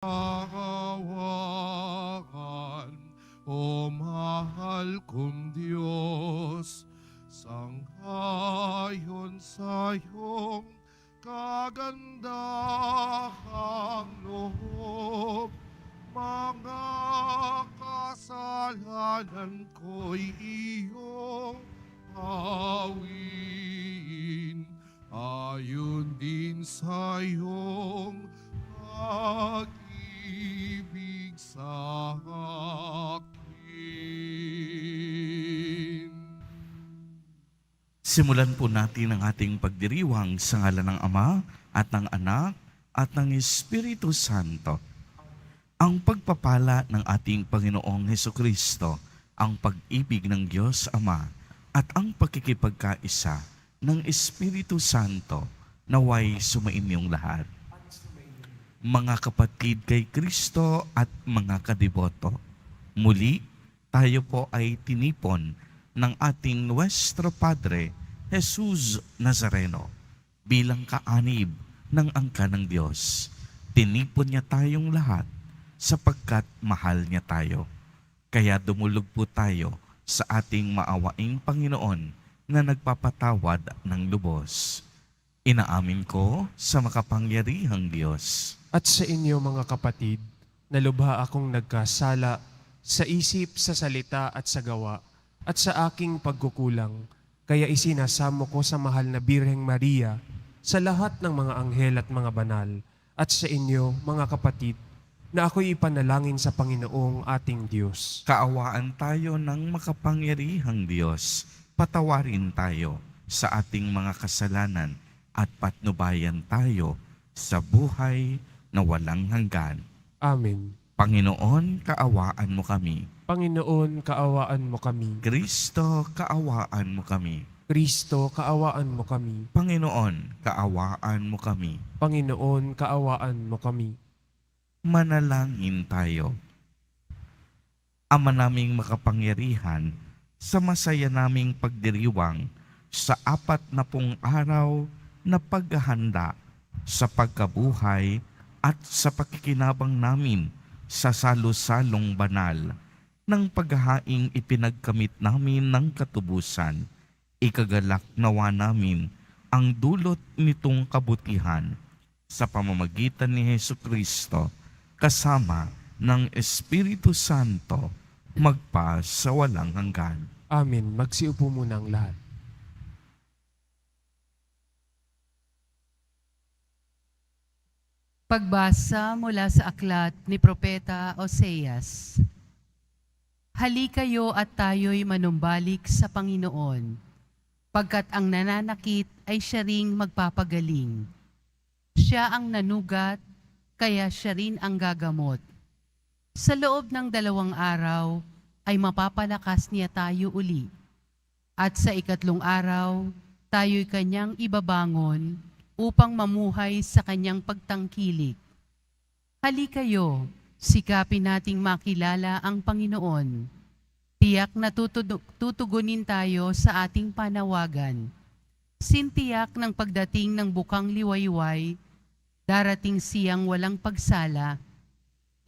kahawakan, o mahal kong Diyos, sanghayon sa iyong kagandahang loob. Mga kasalanan ko'y iyong awin, ayon din sa iyong pag-ibig sa akin. Simulan po natin ang ating pagdiriwang sa ngalan ng Ama at ng Anak at ng Espiritu Santo. Ang pagpapala ng ating Panginoong Hesukristo, ang pag-ibig ng Diyos Ama at ang pagkikipagkaisa ng Espiritu Santo naway sumainyong lahat. Mga kapatid kay Kristo at mga kadiboto, muli tayo po ay tinipon ng ating Nuestro Padre Jesus Nazareno bilang kaanib ng angka ng Diyos. Tinipon niya tayong lahat sapagkat mahal niya tayo. Kaya dumulog po tayo sa ating maawaing Panginoon na nagpapatawad ng lubos. Inaamin ko sa makapangyarihang Diyos. At sa inyo mga kapatid, na lubha akong nagkasala sa isip, sa salita at sa gawa, at sa aking pagkukulang. Kaya isinasamo ko sa mahal na Birheng Maria, sa lahat ng mga anghel at mga banal, at sa inyo mga kapatid, na ako'y ipanalangin sa Panginoong ating Diyos. Kaawaan tayo ng makapangyarihang Diyos. Patawarin tayo sa ating mga kasalanan at patnubayan tayo sa buhay na walang hanggan. Amen. Panginoon, kaawaan mo kami. Panginoon, kaawaan mo kami. Kristo, kaawaan mo kami. Kristo, kaawaan mo kami. Panginoon, kaawaan mo kami. Panginoon, kaawaan mo kami. Manalangin tayo. Ama naming makapangyarihan, sa masaya naming pagdiriwang sa 40 araw na paghahanda sa pagkabuhay at sa pakikinabang namin sa salo-salong banal ng paghahaing ipinagkamit namin ng katubusan, ikagalak nawa namin ang dulot nitong kabutihan sa pamamagitan ni Hesukristo kasama ng Espiritu Santo magpa sa walang hanggan. Amen. Magsiupo muna ang lahat. Pagbasa mula sa aklat ni Propeta Oseas. Halikayo at tayo'y manumbalik sa Panginoon, pagkat ang nananakit ay siya ring magpapagaling. Siya ang nanugat, kaya siya rin ang gagamot. Sa loob ng 2 araw ay mapapalakas niya tayo uli. At sa 3 araw, tayo'y kanyang ibabangon upang mamuhay sa kanyang pagtangkilik. Halikayo, sikapin nating makilala ang Panginoon. Tiyak na tutugunin tayo sa ating panawagan. Sintiyak ng pagdating ng bukang liwayway, darating siyang walang pagsala,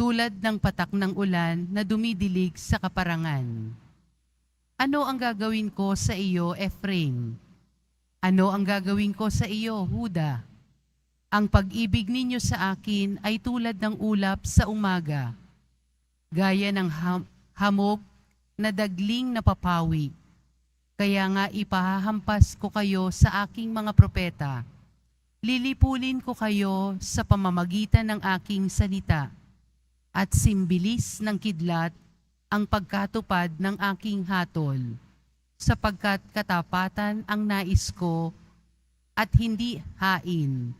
tulad ng patak ng ulan na dumidilig sa kaparangan. Ano ang gagawin ko sa iyo, Ephraim? Ano ang gagawin ko sa iyo, Huda? Ang pag-ibig ninyo sa akin ay tulad ng ulap sa umaga, gaya ng hamog na dagling napapawi. Kaya nga ipahahampas ko kayo sa aking mga propeta. Lilipulin ko kayo sa pamamagitan ng aking salita at simbilis ng kidlat ang pagkatupad ng aking hatol, sapagkat katapatan ang nais ko at hindi hain,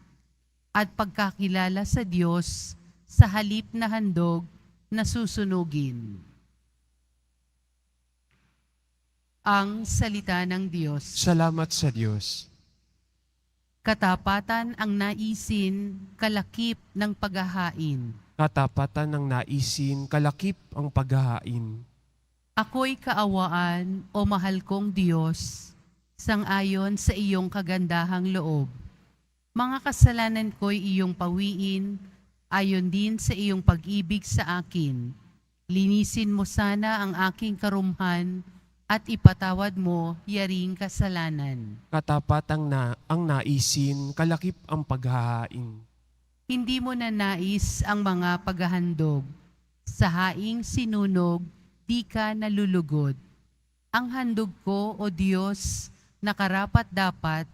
at pagkakilala sa Diyos sa halip na handog na susunugin. Ang salita ng Diyos. Salamat sa Diyos. Katapatan ang naisin, kalakip ng paghahain. Katapatan ng naisin, kalakip ang paghahain. Ako'y kaawaan, o mahal kong Diyos, sang-ayon sa iyong kagandahang loob. Mga kasalanan ko'y iyong pawiin ayon din sa iyong pag-ibig sa akin. Linisin mo sana ang aking karumhan at ipatawad mo yaring kasalanan. Katapat ang naisin, kalakip ang paghahain. Hindi mo na nais ang mga paghahandog. Sa haing sinunog, di ka nalulugod. Ang handog ko, O Diyos, na karapat-dapat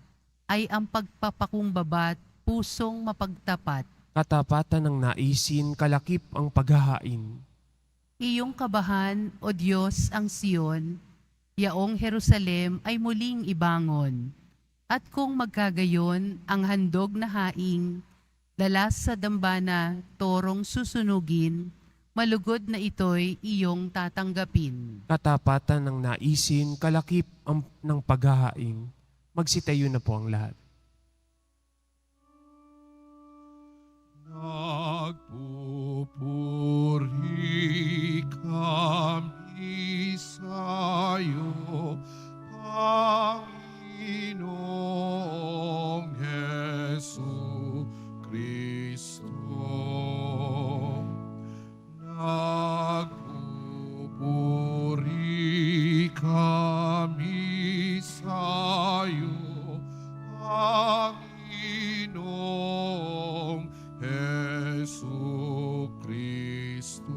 ay ang pagpapakumbabat, pusong mapagtapat. Katapatan ng naisin, kalakip ang paghahain. Iyong kabahan, O Diyos, ang Siyon, yaong Jerusalem ay muling ibangon. At kung magkagayon ang handog na haing, dalas sa dambana, torong susunugin, malugod na ito'y iyong tatanggapin. Katapatan ng naisin, kalakip ng paghahain. Magsitayo na po ang lahat. Nagpupuri kami sa'yo, Panginoong Hesu Kristo. Nagpupuri kami sa'yo, Panginoong Hesu Kristo.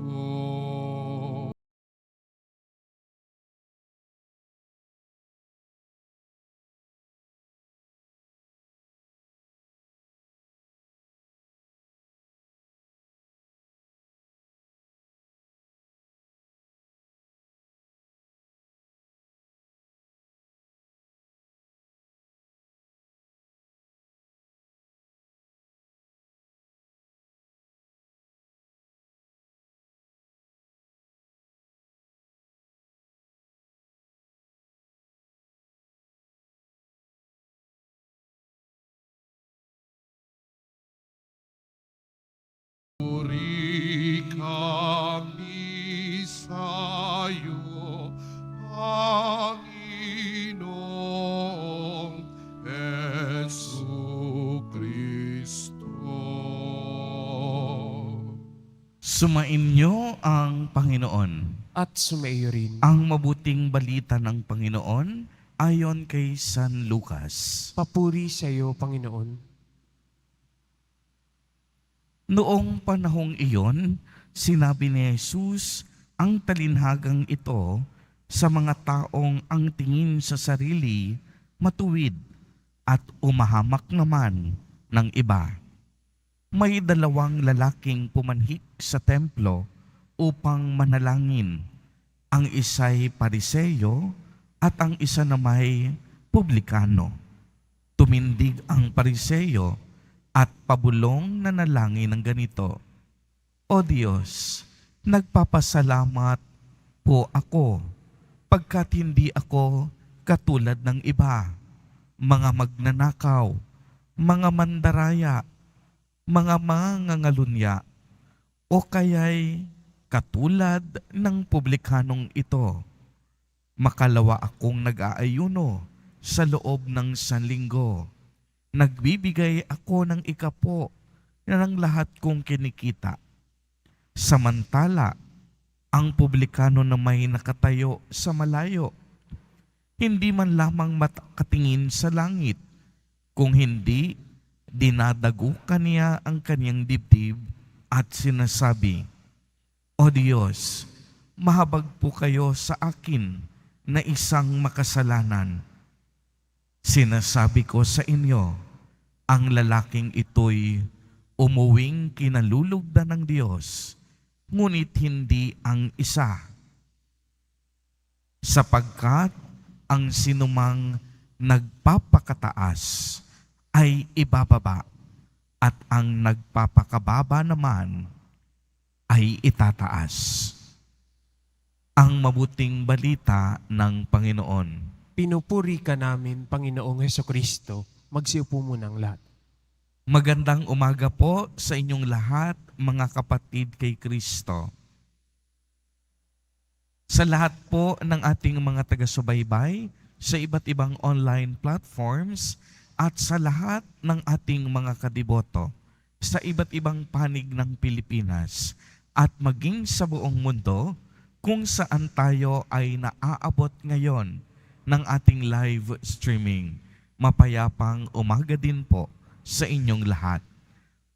Puri kami sa'yo, Panginoong Hesu Kristo. Sumainyo ang Panginoon. At sumaiyo rin. Ang mabuting balita ng Panginoon ayon kay San Lucas. Papuri sa iyo, Panginoon. Noong panahong iyon, sinabi ni Jesus ang talinhagang ito sa mga taong ang tingin sa sarili matuwid at umahamak naman ng iba. May dalawang lalaking pumanhik sa templo upang manalangin. Ang isa'y pariseyo at ang isa namay publikano. Tumindig ang pariseyo at pabulong na nalangin ng ganito, O Diyos, nagpapasalamat po ako pagkat hindi ako katulad ng iba, mga magnanakaw, mga mandaraya, mga mangangalunya, o kaya'y katulad ng publikanong ito. Makalawa akong nag-aayuno sa loob ng 1 linggo. Nagbibigay ako ng ikapo na ng lahat kong kinikita. Samantala, ang publikano na may nakatayo sa malayo, hindi man lamang makatingin sa langit, kung hindi, dinadagukan niya ang kanyang dibdib at sinasabi, O Diyos, mahabag po kayo sa akin na isang makasalanan. Sinasabi ko sa inyo, ang lalaking ito'y umuwing kinalulugdan ng Diyos, ngunit hindi ang isa. Sapagkat ang sinumang nagpapakataas ay ibababa, at ang nagpapakababa naman ay itataas. Ang mabuting balita ng Panginoon. Pinupuri ka namin, Panginoong Hesukristo. Magsiupo muna ang lahat. Magandang umaga po sa inyong lahat, mga kapatid kay Kristo. Sa lahat po ng ating mga taga-subaybay sa iba't ibang online platforms at sa lahat ng ating mga kadiboto sa iba't ibang panig ng Pilipinas at maging sa buong mundo kung saan tayo ay naaabot ngayon ng ating live streaming. Mapayapang umaga din po sa inyong lahat.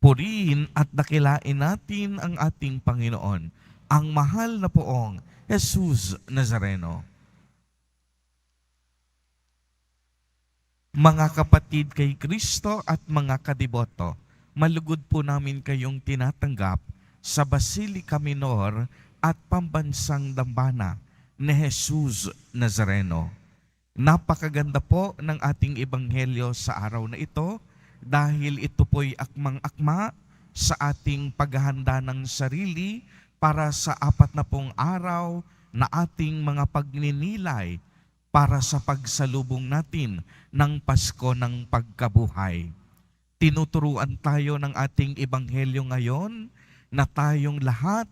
Purihin at dakilain natin ang ating Panginoon, ang mahal na poong Jesus Nazareno. Mga kapatid kay Kristo at mga kadiboto, malugod po namin kayong tinatanggap sa Basilica Minor at Pambansang Dambana ni Jesus Nazareno. Napakaganda po ng ating ebanghelyo sa araw na ito dahil ito po'y akmang-akma sa ating paghahanda ng sarili para sa 40 araw na ating mga pagninilay para sa pagsalubong natin ng Pasko ng Pagkabuhay. Tinuturuan tayo ng ating ebanghelyo ngayon na tayong lahat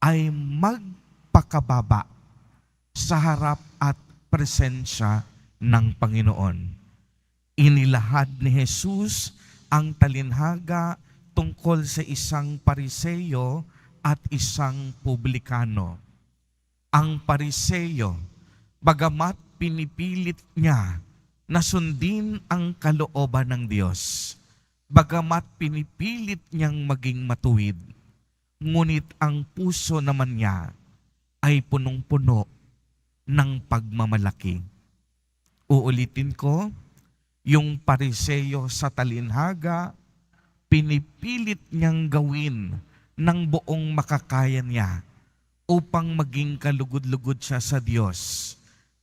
ay magpakababa sa harap at presensya ng Panginoon. Inilahad ni Jesus ang talinhaga tungkol sa isang Pariseyo at isang publikano. Ang Pariseyo, bagamat pinipilit niya na sundin ang kalooban ng Diyos, bagamat pinipilit niyang maging matuwid, ngunit ang puso naman niya ay punong-puno ng pagmamalaki. Uulitin ko, yung Pariseyo sa talinhaga, pinipilit niyang gawin ng buong makakaya niya upang maging kalugod-lugod siya sa Diyos.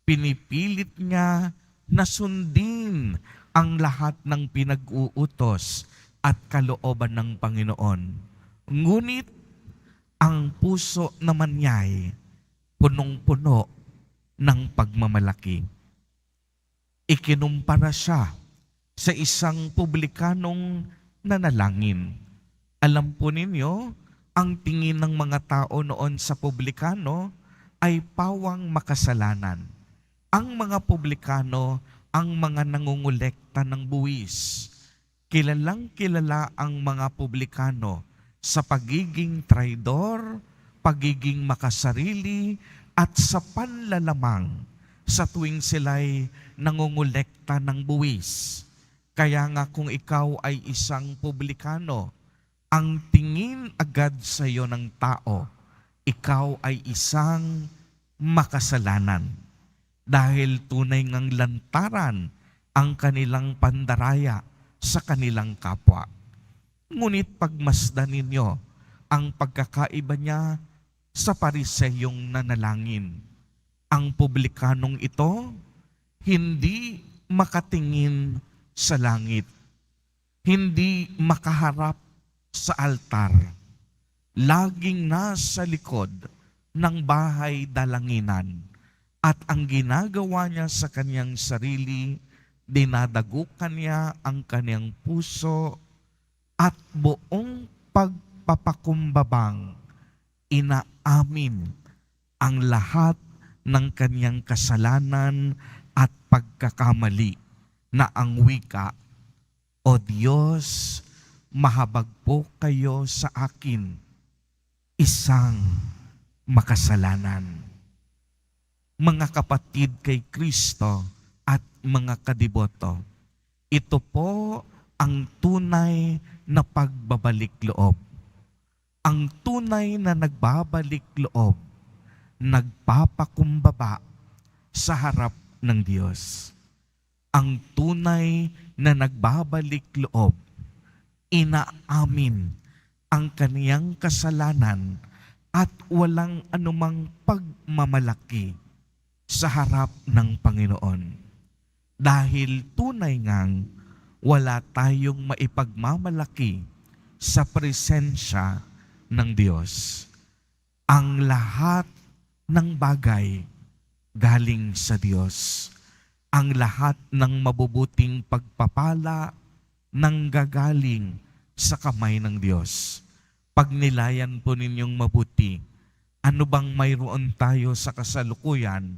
Pinipilit niya na sundin ang lahat ng pinag-uutos at kalooban ng Panginoon. Ngunit ang puso naman niya ay punong-puno ng pagmamalaki. Ikinumpara siya sa isang publikanong nanalangin. Alam po ninyo, ang tingin ng mga tao noon sa publikano ay pawang makasalanan. Ang mga publikano ang mga nangungulekta ng buwis. Kilalang kilala ang mga publikano sa pagiging traidor, pagiging makasarili, at sa panlalamang sa tuwing sila'y nangungulekta ng buwis. Kaya nga kung ikaw ay isang publikano, ang tingin agad sa iyo ng tao, ikaw ay isang makasalanan. Dahil tunay ngang lantaran ang kanilang pandaraya sa kanilang kapwa. Ngunit pagmasdan ninyo ang pagkakaiba niya sa Pariseyong nanalangin. Ang publikanong ito hindi makatingin sa langit, hindi makaharap sa altar, laging nasa likod ng bahay dalanginan. At ang ginagawa niya sa kanyang sarili, dinadagukan niya ang kanyang puso at buong pagpapakumbabang inaamin ang lahat ng kanyang kasalanan at pagkakamali na ang wika, "O Diyos, mahabag po kayo sa akin, isang makasalanan." Mga kapatid kay Kristo at mga kadiboto, ito po ang tunay na pagbabalik loob. Ang tunay na nagbabalik loob, nagpapakumbaba sa harap ng Diyos. Ang tunay na nagbabalik loob, inaamin ang kaniyang kasalanan at walang anumang pagmamalaki sa harap ng Panginoon. Dahil tunay ngang wala tayong maipagmamalaki sa presensya ng Diyos. Ang lahat ng bagay galing sa Diyos. Ang lahat ng mabubuting pagpapala nanggagaling sa kamay ng Diyos. Pag nilayan po ninyong mabuti, ano bang mayroon tayo sa kasalukuyan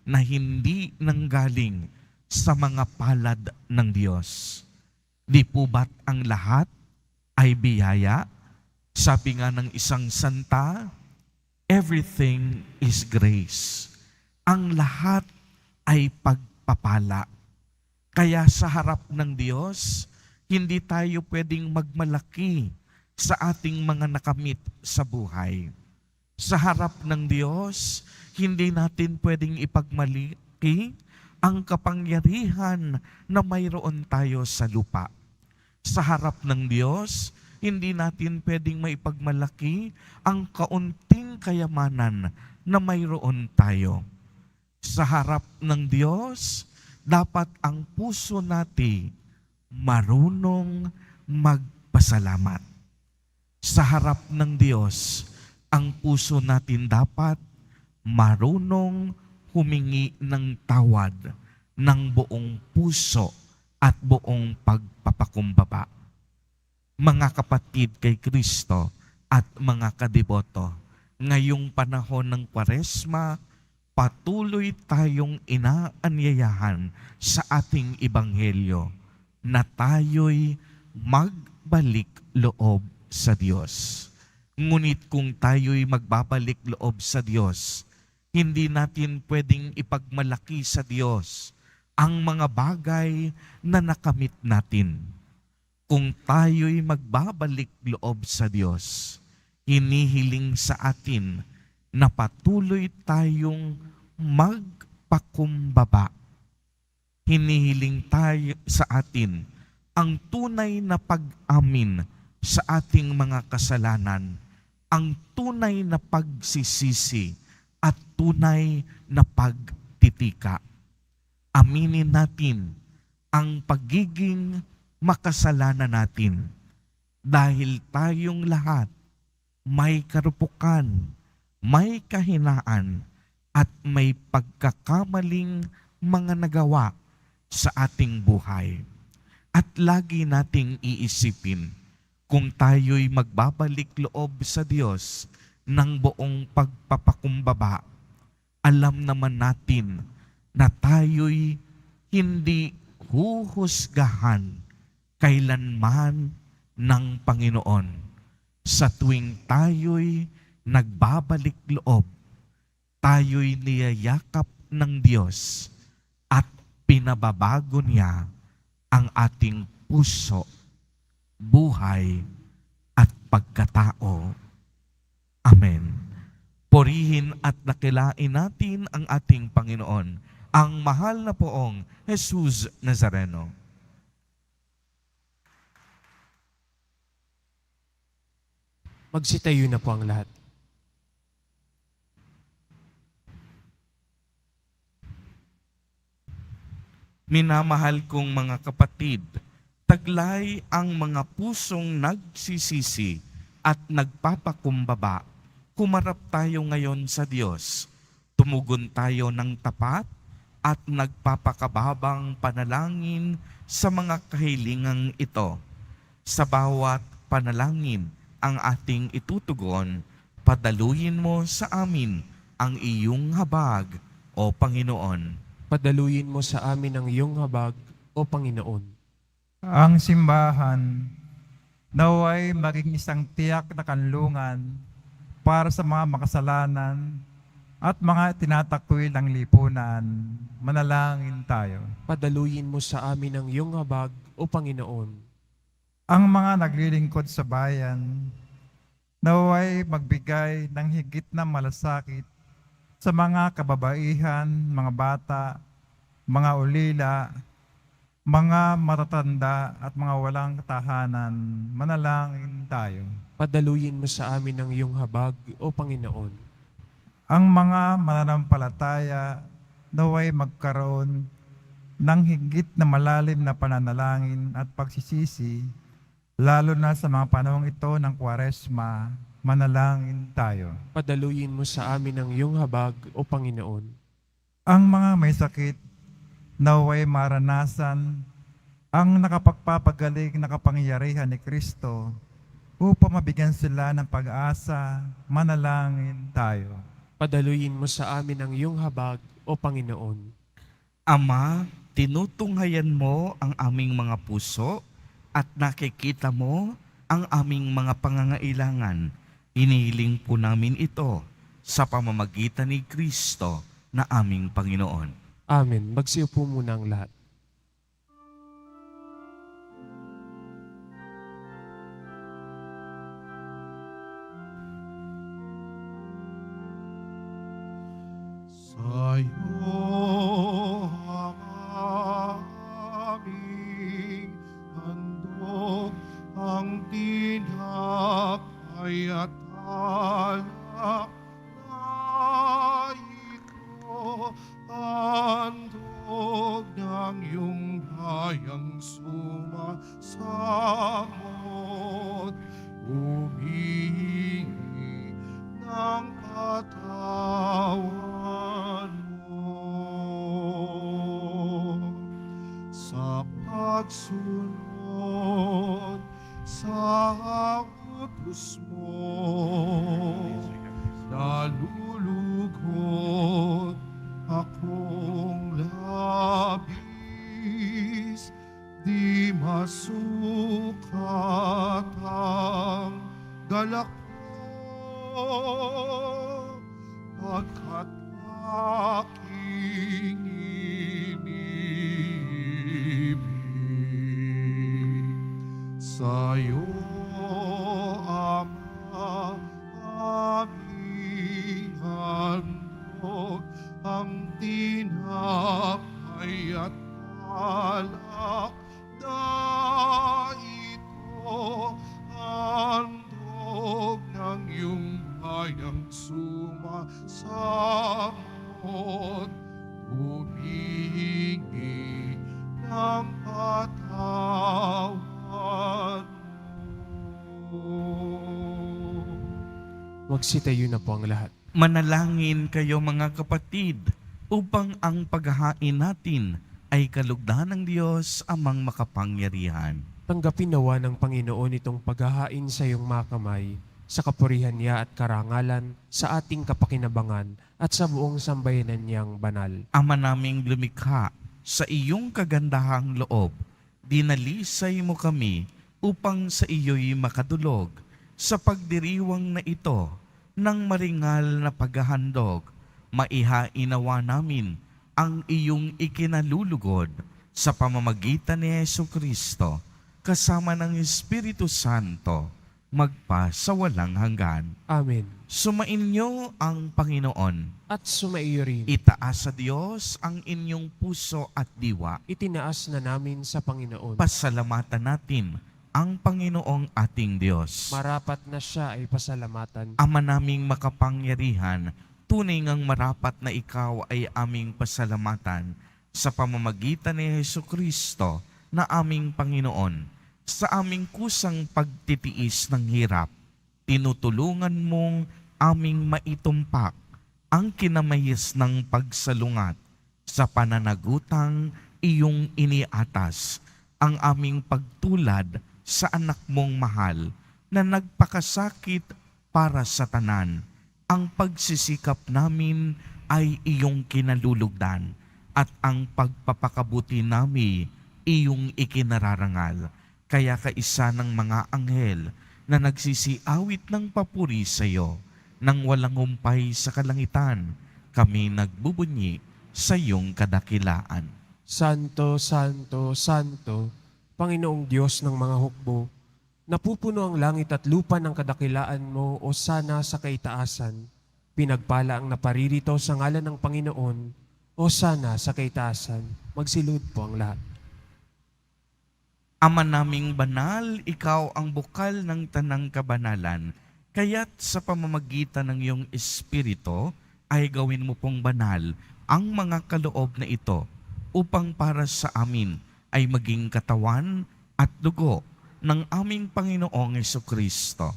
na hindi nanggaling sa mga palad ng Diyos? Di po ba't ang lahat ay biyaya. Sabi nga ng isang santa, everything is grace. Ang lahat ay pagpapala. Kaya sa harap ng Diyos, hindi tayo pwedeng magmalaki sa ating mga nakamit sa buhay. Sa harap ng Diyos, hindi natin pwedeng ipagmalaki ang kapangyarihan na mayroon tayo sa lupa. Sa harap ng Diyos, hindi natin pwedeng maipagmalaki ang kaunting kayamanan na mayroon tayo. Sa harap ng Diyos, dapat ang puso natin marunong magpasalamat. Sa harap ng Diyos, ang puso natin dapat marunong humingi ng tawad ng buong puso at buong pagpapakumbaba. Mga kapatid kay Kristo at mga kadeboto, ngayong panahon ng Kwaresma, patuloy tayong inaanyayahan sa ating Ebanghelyo na tayo'y magbalik loob sa Diyos. Ngunit kung tayo'y magbabalik loob sa Diyos, hindi natin pwedeng ipagmalaki sa Diyos ang mga bagay na nakamit natin. Kung tayo'y magbabalik loob sa Diyos, hinihiling sa atin na patuloy tayong magpakumbaba. Hinihiling tayo sa atin ang tunay na pag-amin sa ating mga kasalanan, ang tunay na pagsisisi at tunay na pagtitika. Aminin natin ang pagiging makasalanan natin dahil tayong lahat may karupukan, may kahinaan at may pagkakamaling mga nagawa sa ating buhay. At lagi nating iisipin, kung tayo'y magbabalik loob sa Diyos ng buong pagpapakumbaba, alam naman natin na tayo'y hindi huhusgahan kailanman ng Panginoon. Sa tuwing tayo'y nagbabalik loob, tayo'y niyayakap ng Diyos at pinababago niya ang ating puso, buhay at pagkatao. Amen. Purihin at dakilain natin ang ating Panginoon, ang mahal na poong Jesus Nazareno. Magsitayo na po ang lahat. Minamahal kong mga kapatid, taglay ang mga pusong nagsisisi at nagpapakumbaba. Kumarap tayo ngayon sa Diyos. Tumugon tayo ng tapat at nagpapakababang panalangin sa mga kahilingang ito. Sa bawat panalangin ang ating itutugon, padaluyin mo sa amin ang iyong habag, o Panginoon. Padaluyin mo sa amin ang iyong habag, o Panginoon. Ang simbahan naway maging isang tiyak na kanlungan para sa mga makasalanan at mga tinatakwil ng lipunan. Manalangin tayo. Padaluyin mo sa amin ang iyong habag, o Panginoon. Ang mga naglilingkod sa bayan naway magbigay ng higit na malasakit sa mga kababaihan, mga bata, mga ulila, mga matatanda at mga walang tahanan. Manalangin tayo. Padaluyin mo sa amin ang iyong habag, o Panginoon. Ang mga mananampalataya naway magkaroon ng higit na malalim na pananalangin at pagsisisi, lalo na sa mga panahong ito ng Kwaresma. Manalangin tayo. Padaluyin mo sa amin ang iyong habag, o Panginoon. Ang mga may sakit naway maranasan ang nakapagpapagaling na kapangyarihan ni Kristo upang mabigyan sila ng pag-asa. Manalangin tayo. Padaluyin mo sa amin ang iyong habag, o Panginoon. Ama, tinutunghayan mo ang aming mga puso at nakikita mo ang aming mga pangangailangan. Inihiling po namin ito sa pamamagitan ni Kristo na aming Panginoon. Amen. Magsiupo muna ang lahat. Sa'yo ang aming handog, ang tinapay at alak na ito, handog ng iyong hayang sumasamot, humihingi ng katawan mo sa pagsunod sa utos mo. Nalulugod akong labis, di masukat ang galak pagkat aking inibig. Sa'yo, Ama, aming handog, ang tinapay at alak na ito, handog ng iyong hayang sumasamot, humihingi ng katawan mo. Magsitayo na po ang lahat. Manalangin kayo mga kapatid upang ang paghahain natin ay kalugdan ng Diyos amang makapangyarihan. Tanggapin nawa ng Panginoon itong paghahain sa iyong mga kamay, sa kapurihan niya at karangalan, sa ating kapakinabangan at sa buong sambayanan niyang banal. Ama naming lumikha, sa iyong kagandahang loob, dinalisay mo kami upang sa iyo'y makadulog. Sa pagdiriwang na ito ng maringal na paghahandog, maihainawa namin ang iyong ikinalulugod sa pamamagitan ni Jesucristo, kasama ng Espiritu Santo, magpa sa walang hanggan. Amen. Sumainyo ang Panginoon. At sumaiyo rin. Itaas sa Diyos ang inyong puso at diwa. Itinaas na namin sa Panginoon. Pasalamatan natin ang Panginoong ating Diyos. Marapat na siya ay pasalamatan. Ama naming makapangyarihan, tunay ngang marapat na ikaw ay aming pasalamatan sa pamamagitan ni Jesucristo na aming Panginoon. Sa aming kusang pagtitiis ng hirap, tinutulungan mong aming maitumpak ang kinamahis ng pagsalungat sa pananagutang iyong iniatas, ang aming pagtulad sa anak mong mahal na nagpakasakit para sa tanan. Ang pagsisikap namin ay iyong kinalulugdan at ang pagpapakabuti nami iyong ikinararangal. Kaya kaisa ng mga anghel na nagsisiawit ng papuri sa iyo, nang walang humpay sa kalangitan, kami nagbubunyi sa iyong kadakilaan. Santo, Santo, Santo, Panginoong Diyos ng mga hukbo, napupuno ang langit at lupa ng kadakilaan mo o sana sa kaitaasan. Pinagpala ang naparirito sa ngalan ng Panginoon o sana sa kaitaasan. Magsilud po ang lahat. Ama naming banal, ikaw ang bukal ng tanang kabanalan, kaya't sa pamamagitan ng iyong Espiritu ay gawin mo pong banal ang mga kaloob na ito upang para sa amin ay maging katawan at dugo ng aming Panginoong Jesucristo.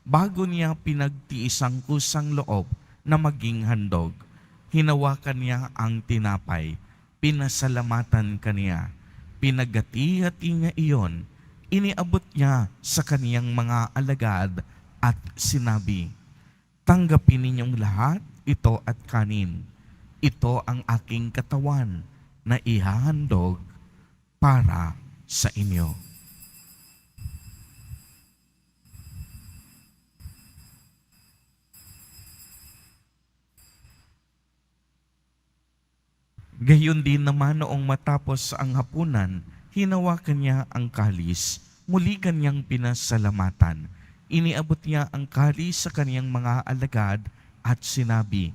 Bago niya pinagtiis ang kusang loob na maging handog, hinawakan niya ang tinapay, pinasalamatan kaniya, pinagati-hati niya iyon, iniabot niya sa kaniyang mga alagad at sinabi, "Tanggapin ninyong lahat ito at kanin. Ito ang aking katawan na ihahandog para sa inyo." Gayon din naman noong matapos ang hapunan, hinawakan niya ang kalis, muli kanyang pinasalamatan. Iniabot niya ang kalis sa kaniyang mga alagad at sinabi,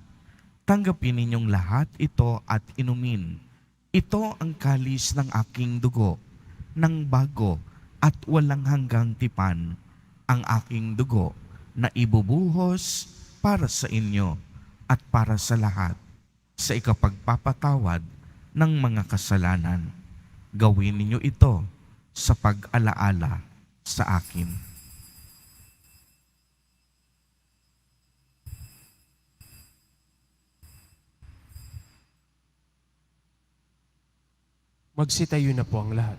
"Tanggapin ninyong lahat ito at inumin. Ito ang kalis ng aking dugo, ng bago at walang hanggang tipan, ang aking dugo na ibubuhos para sa inyo at para sa lahat sa ikapagpapatawad ng mga kasalanan. Gawin ninyo ito sa pag-alaala sa akin." Magsitayo na po ang lahat.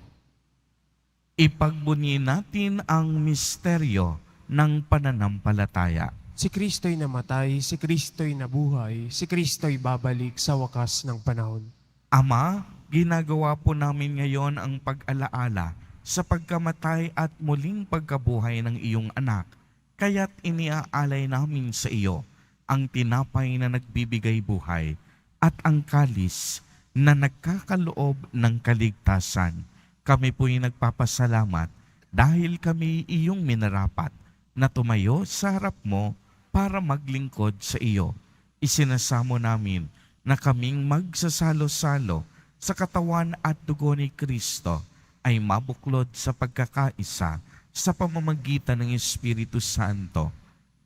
Ipagbunyi natin ang misteryo ng pananampalataya. Si Kristo'y namatay, si Kristo'y nabuhay, si Kristo'y babalik sa wakas ng panahon. Ama, ginagawa po namin ngayon ang pag-alaala sa pagkamatay at muling pagkabuhay ng iyong anak. Kaya't iniaalay namin sa iyo ang tinapay na nagbibigay buhay at ang kalis na nagkakaloob ng kaligtasan. Kami po'y nagpapasalamat dahil kami iyong minarapat na tumayo sa harap mo para maglingkod sa iyo. Isinasamo namin na kaming magsasalo-salo sa katawan at dugo ni Kristo ay mabuklod sa pagkakaisa sa pamamagitan ng Espiritu Santo.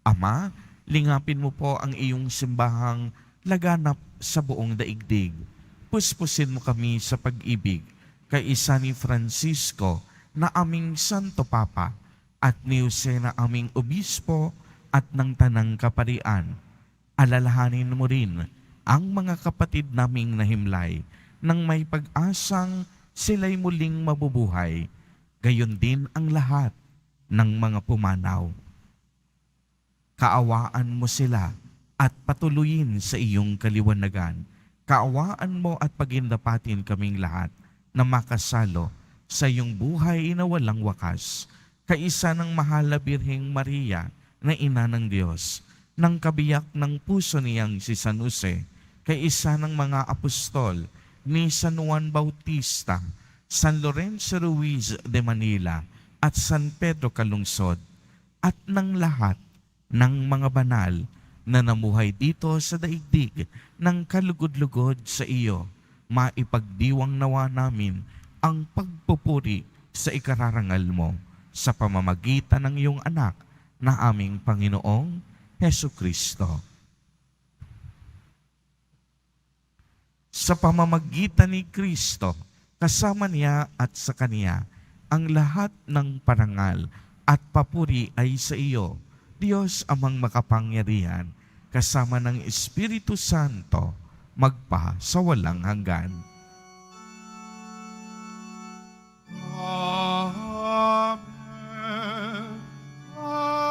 Ama, lingapin mo po ang iyong simbahang laganap sa buong daigdig. Puspusin mo kami sa pag-ibig kay isa ni Francisco na aming Santo Papa at ni Jose na aming Obispo at ng Tanang Kaparian. Alalahanin mo rin ang mga kapatid naming nahimlay nang may pag-asang sila'y muling mabubuhay. Gayon din ang lahat ng mga pumanaw. Kaawaan mo sila at patuloyin sa iyong kaliwanagan. Kaawaan mo at pagindapatin kaming lahat na makasalo sa iyong buhay na walang wakas. Kaisa ng mahal na Birheng Maria na ina ng Diyos, ng kabiyak ng puso niyang si San Jose, kaisa ng mga apostol ni San Juan Bautista, San Lorenzo Ruiz de Manila, at San Pedro Calungsod, at ng lahat ng mga banal na namuhay dito sa daigdig ng kalugod-lugod sa iyo. Maipagdiwang nawa namin ang pagpupuri sa ikararangal mo sa pamamagitan ng iyong anak na aming Panginoong Hesukristo. Sa pamamagitan ni Kristo, kasama niya at sa Kaniya, ang lahat ng parangal at papuri ay sa iyo, Diyos amang makapangyarihan, kasama ng Espiritu Santo, magpa sa walang hanggan. Amen. Amen. Amen.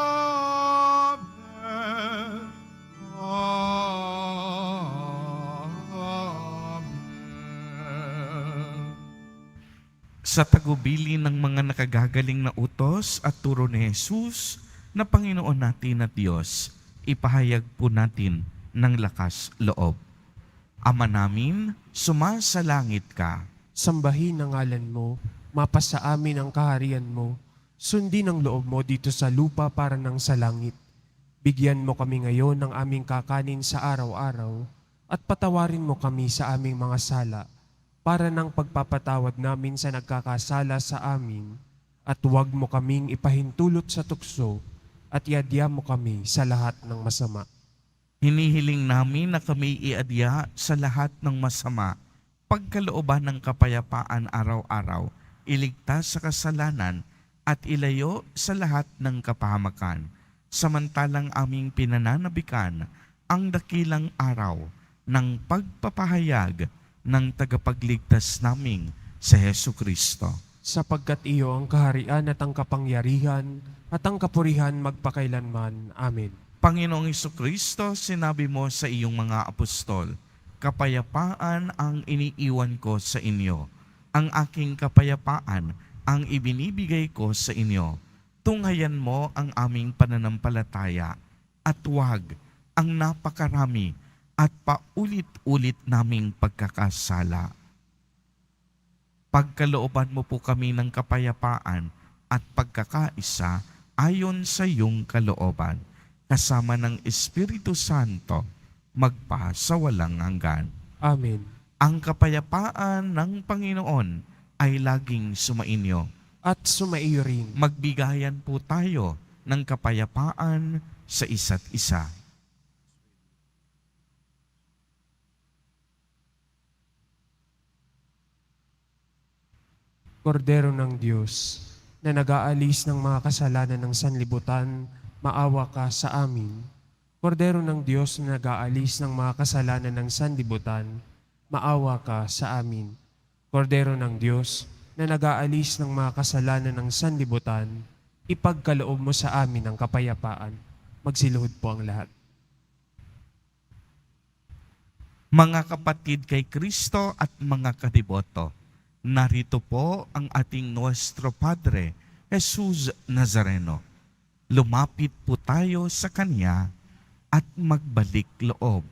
Sa tagubili ng mga nakagagaling na utos at turo ni Jesus na Panginoon natin at Diyos, ipahayag po natin ng lakas loob. Ama namin, sumasalangit ka. Sambahin ang ngalan mo, mapasa amin ang kaharian mo, sundin ang loob mo dito sa lupa para ng sa langit. Bigyan mo kami ngayon ng aming kakanin sa araw-araw at patawarin mo kami sa aming mga sala para ng pagpapatawad namin sa nagkakasala sa amin at huwag mo kaming ipahintulot sa tukso at iadya mo kami sa lahat ng masama. Hinihiling namin na kami iadya sa lahat ng masama, pagkalooban ng kapayapaan araw-araw, iligtas sa kasalanan at ilayo sa lahat ng kapahamakan, samantalang aming pinananabikan ang dakilang araw ng pagpapahayag ng tagapagligtas naming sa Hesukristo. Sapagkat iyo ang kaharian at ang kapangyarihan at ang kapurihan magpakailanman. Amen. Panginoong Hesukristo, sinabi mo sa iyong mga apostol, kapayapaan ang iniiwan ko sa inyo. Ang aking kapayapaan ang ibinibigay ko sa inyo. Tunghayan mo ang aming pananampalataya at huwag ang napakarami at paulit-ulit naming pagkakasala. Pagkalooban mo po kami ng kapayapaan at pagkakaisa ayon sa iyong kalooban, kasama ng Espiritu Santo, magpa sa walang hanggan. Amen. Ang kapayapaan ng Panginoon ay laging sumainyo. At sumaiyo rin. Magbigayan po tayo ng kapayapaan sa isa't isa. Kordero ng Diyos, na nag-aalis ng mga kasalanan ng sanlibutan, maawa ka sa amin. Kordero ng Diyos na nag-aalis ng mga kasalanan ng sanlibutan, maawa ka sa amin. Kordero ng Diyos na nag-aalis ng mga kasalanan ng sanlibutan, ipagkaloob mo sa amin ang kapayapaan. Magsiluhod po ang lahat. Mga kapatid kay Kristo at mga kadiboto, narito po ang ating Nuestro Padre, Jesus Nazareno. Lumapit po tayo sa Kanya at magbalik loob.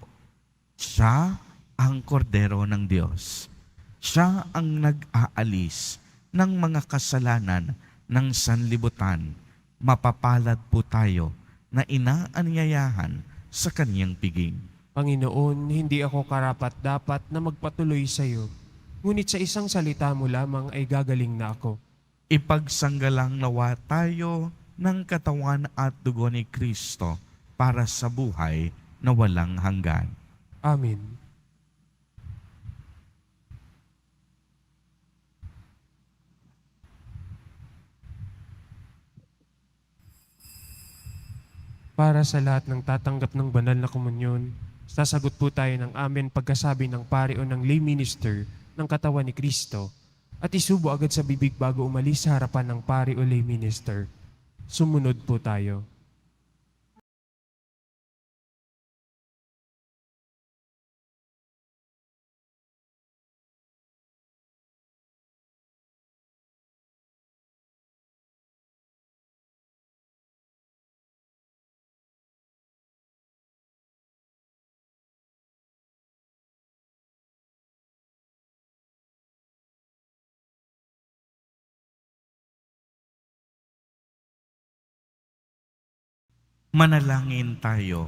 Siya ang kordero ng Diyos. Siya ang nag-aalis ng mga kasalanan ng sanlibutan. Mapapalad po tayo na inaanyayahan sa Kanyang piging. Panginoon, hindi ako karapat-dapat na magpatuloy sa iyo. Ngunit sa isang salita mo lamang ay gagaling na ako. Ipagsanggalang nawa tayo ng katawan at dugo ni Kristo para sa buhay na walang hanggan. Amen. Para sa lahat ng tatanggap ng banal na komunyon, sasagot po tayo ng amen pagkasabi ng pari o ng lay minister ng katawan ni Kristo at isubo agad sa bibig bago umalis sa harapan ng pari o lay minister. Sumunod po tayo. Manalangin tayo.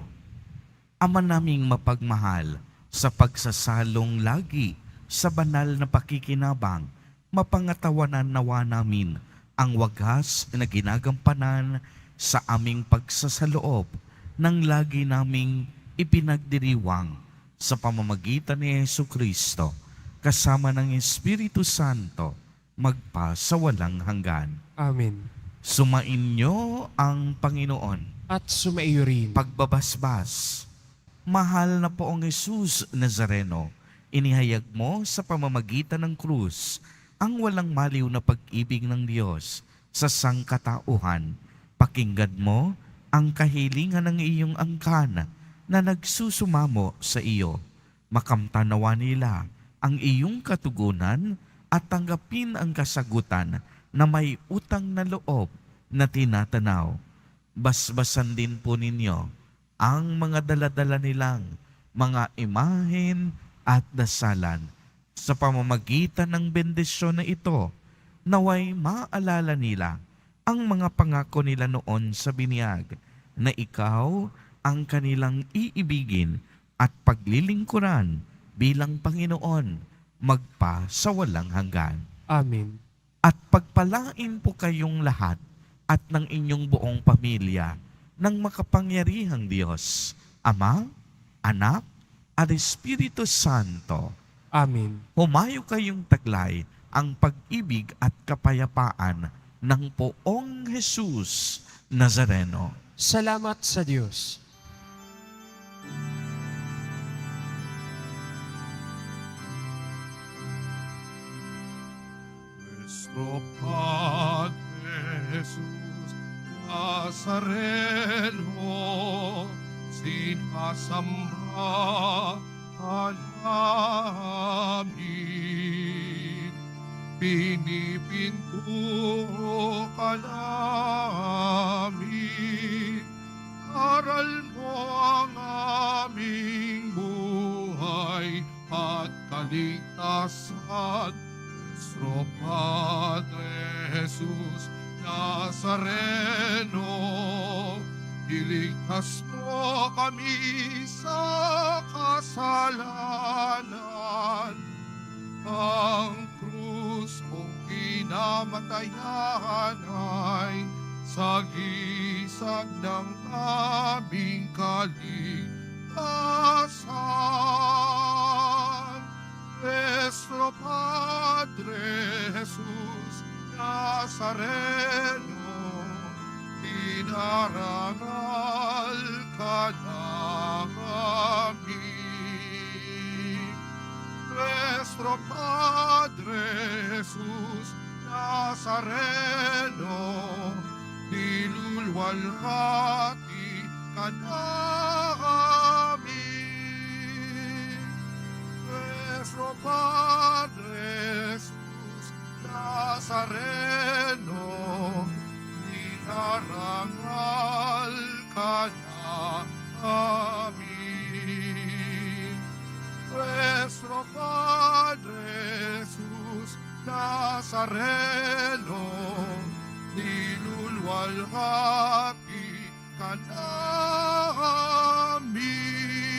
Ama naming mapagmahal, sa pagsasalong lagi sa banal na pakikinabang, mapangatawanan nawa namin ang wagas na ginagampanan sa aming pagsasaloob ng lagi naming ipinagdiriwang sa pamamagitan ni Jesucristo, kasama ng Espiritu Santo, magpa sa walang hanggan. Amen. Sumainyo ang Panginoon. At sumaiyo rin. Pagbabasbas, mahal na poong Jesus Nazareno, inihayag mo sa pamamagitan ng krus ang walang maliw na pag-ibig ng Diyos sa sangkatauhan. Pakinggan mo ang kahilingan ng iyong angkan na nagsusumamo sa iyo. Makamtanawa nila ang iyong katugunan at tanggapin ang kasagutan na may utang na loob na tinatanaw. Basbasan din po ninyo ang mga daladala nilang mga imahen at dasalan. Sa pamamagitan ng bendisyon na ito, naway maalala nila ang mga pangako nila noon sa binyag na ikaw ang kanilang iibigin at paglilingkuran bilang Panginoon magpa sa walang hanggan. Amen. At pagpalain po kayong lahat at ng inyong buong pamilya ng makapangyarihang Diyos, Ama, Anak, at Espiritu Santo. Amen. Humayo kayong taglay ang pag-ibig at kapayapaan ng poong Jesus Nazareno. Salamat sa Diyos. Nuestro Padre Jesús Nazareno, sinasamba ka namin, pinipinto ka namin, aral mo ang aming buhay. kaligtasan. Nuestro Padre Jesus Nazareno, iligtas mo kami sa kasalanan. Ang krus mong kinamatayan ay sagisag ng aming kaligtasan. Nuestro Padre Jesus Nazareno, dinarangal ka namin. Nuestro Padre Jesus Nazareno, nilulwalhati ka namin. Nuestro Padre Jesus Nazareno, dinarangal ka namin. Nuestro Padre Jesus Nazareno, nilulwalhati ka namin.